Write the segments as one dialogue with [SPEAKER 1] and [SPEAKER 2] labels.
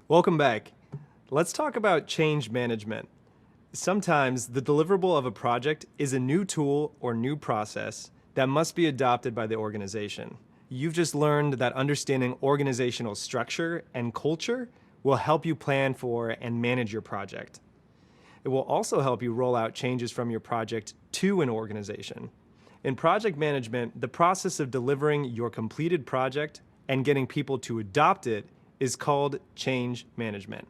[SPEAKER 1] Welcome back. Let's talk about change management. Sometimes the deliverable of a project is a new tool or new process that must be adopted by the organization. You've just learned that understanding organizational structure and culture will help you plan for and manage your project. It will also help you roll out changes from your project to an organization. In project management, the process of delivering your completed project and getting people to adopt it is called change management.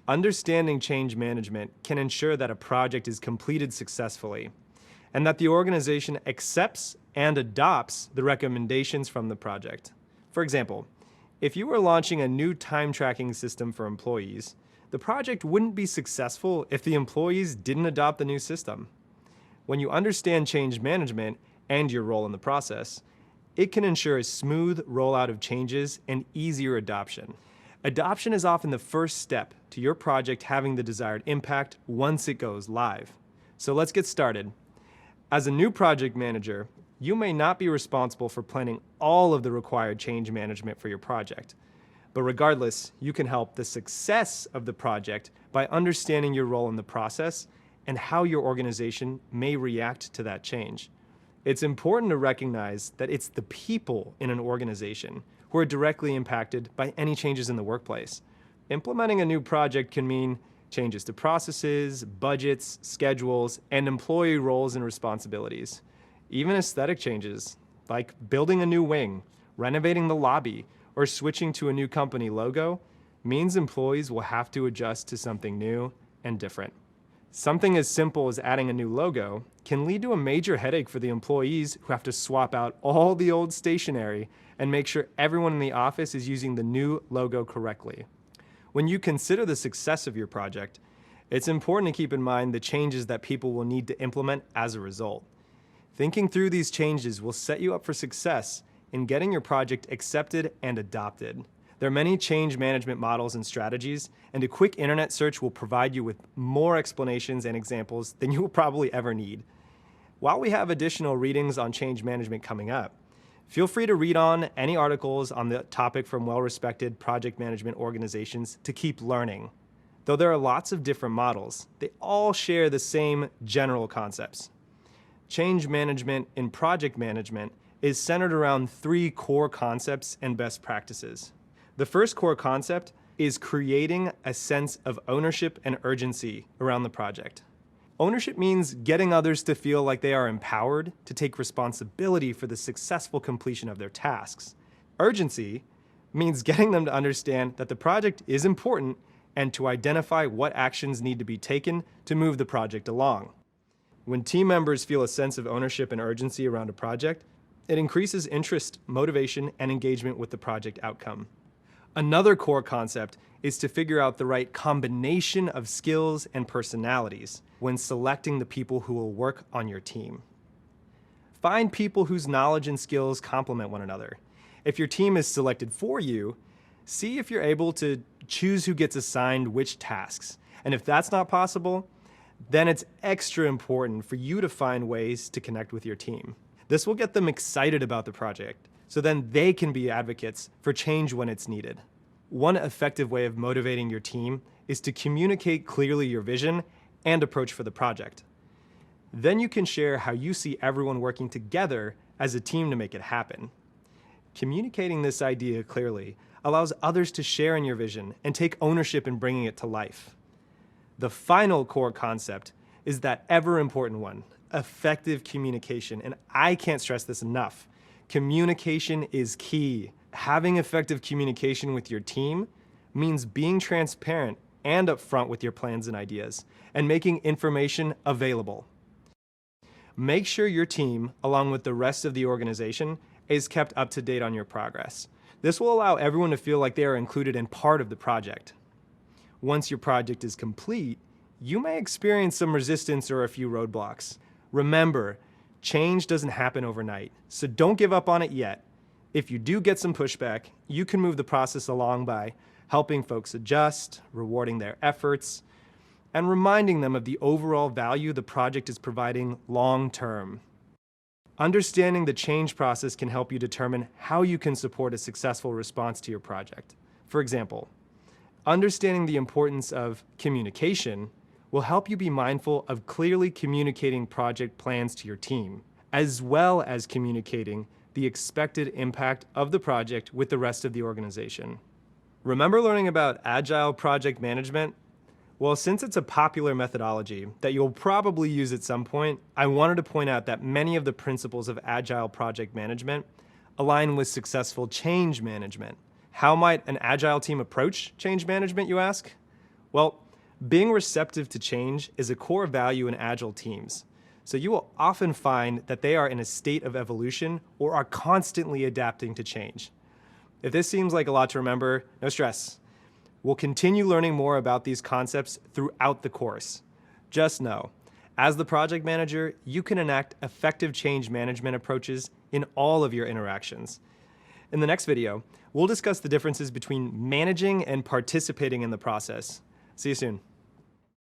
[SPEAKER 1] Understanding change management can ensure that a project is completed successfully and that the organization accepts and adopts the recommendations from the project. For example, if you were launching a new time tracking system for employees, the project wouldn't be successful if the employees didn't adopt the new system. When you understand change management and your role in the process, it can ensure a smooth rollout of changes and easier adoption. Adoption is often the first step to your project having the desired impact once it goes live. So let's get started. As a new project manager, you may not be responsible for planning all of the required change management for your project. But regardless, you can help the success of the project by understanding your role in the process and how your organization may react to that change. It's important to recognize that it's the people in an organization who are directly impacted by any changes in the workplace. Implementing a new project can mean changes to processes, budgets, schedules, and employee roles and responsibilities. Even aesthetic changes, like building a new wing, renovating the lobby, or switching to a new company logo, means employees will have to adjust to something new and different. Something as simple as adding a new logo can lead to a major headache for the employees who have to swap out all the old stationery and make sure everyone in the office is using the new logo correctly. When you consider the success of your project, it's important to keep in mind the changes that people will need to implement as a result. Thinking through these changes will set you up for success in getting your project accepted and adopted. There are many change management models and strategies, and a quick internet search will provide you with more explanations and examples than you will probably ever need. While we have additional readings on change management coming up, feel free to read on any articles on the topic from well-respected project management organizations to keep learning. Though there are lots of different models, they all share the same general concepts. Change management in project management is centered around three core concepts and best practices. The first core concept is creating a sense of ownership and urgency around the project. Ownership means getting others to feel like they are empowered to take responsibility for the successful completion of their tasks. Urgency means getting them to understand that the project is important and to identify what actions need to be taken to move the project along. When team members feel a sense of ownership and urgency around a project, it increases interest, motivation, and engagement with the project outcome. Another core concept is to figure out the right combination of skills and personalities when selecting the people who will work on your team. Find people whose knowledge and skills complement one another. If your team is selected for you, see if you're able to choose who gets assigned which tasks. And if that's not possible, then it's extra important for you to find ways to connect with your team. This will get them excited about the project, so then they can be advocates for change when it's needed. One effective way of motivating your team is to communicate clearly your vision and approach for the project. Then you can share how you see everyone working together as a team to make it happen. Communicating this idea clearly allows others to share in your vision and take ownership in bringing it to life. The final core concept is that ever important one, effective communication, and I can't stress this enough. Communication is key. Having effective communication with your team means being transparent and upfront with your plans and ideas, and making information available. Make sure your team, along with the rest of the organization, is kept up to date on your progress. This will allow everyone to feel like they are included in part of the project. Once your project is complete, you may experience some resistance or a few roadblocks. Remember, change doesn't happen overnight, so don't give up on it yet. If you do get some pushback, you can move the process along by helping folks adjust, rewarding their efforts, and reminding them of the overall value the project is providing long-term. Understanding the change process can help you determine how you can support a successful response to your project. For example, Understanding the importance of communication will help you be mindful of clearly communicating project plans to your team, as well as communicating the expected impact of the project with the rest of the organization. Remember learning about Agile project management? Well, since it's a popular methodology that you'll probably use at some point, I wanted to point out that many of the principles of Agile project management align with successful change management. How might an Agile team approach change management, you ask? Well, being receptive to change is a core value in Agile teams. So you will often find that they are in a state of evolution or are constantly adapting to change. If this seems like a lot to remember, no stress. We'll continue learning more about these concepts throughout the course. Just know, as the project manager, you can enact effective change management approaches in all of your interactions. In the next video, we'll discuss the differences between managing and participating in the process. See you soon.